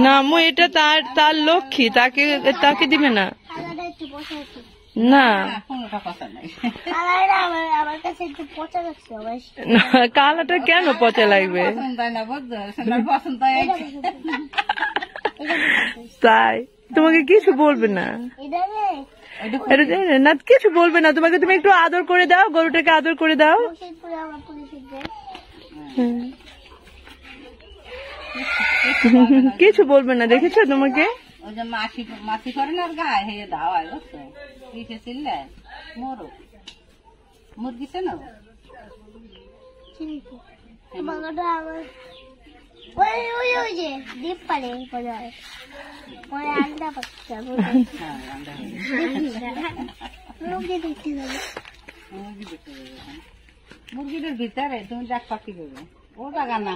না মু এটা তার লক্ষ্মী, তাকে দিবে না। না কালাটা কেন পচা লাগবে? তাই তোমাকে কিছু বলবে না, না কিছু বলবে না তোমাকে। তুমি একটু আদর করে দাও, গরুটাকে আদর করে দাও। কিছু বলবে না, দেখেছো তোমাকে? ওই যে মাছি করে না গায়ে হেয়ে দাওয়ায়, বুঝছো? পিঠে ছিললে মুরগি ছিল ডিপ পারে আন্ডা পাচ্ছা মুরগিটার ভিতরে তুমি দেখ পাখি দেবে ও জায়গা না।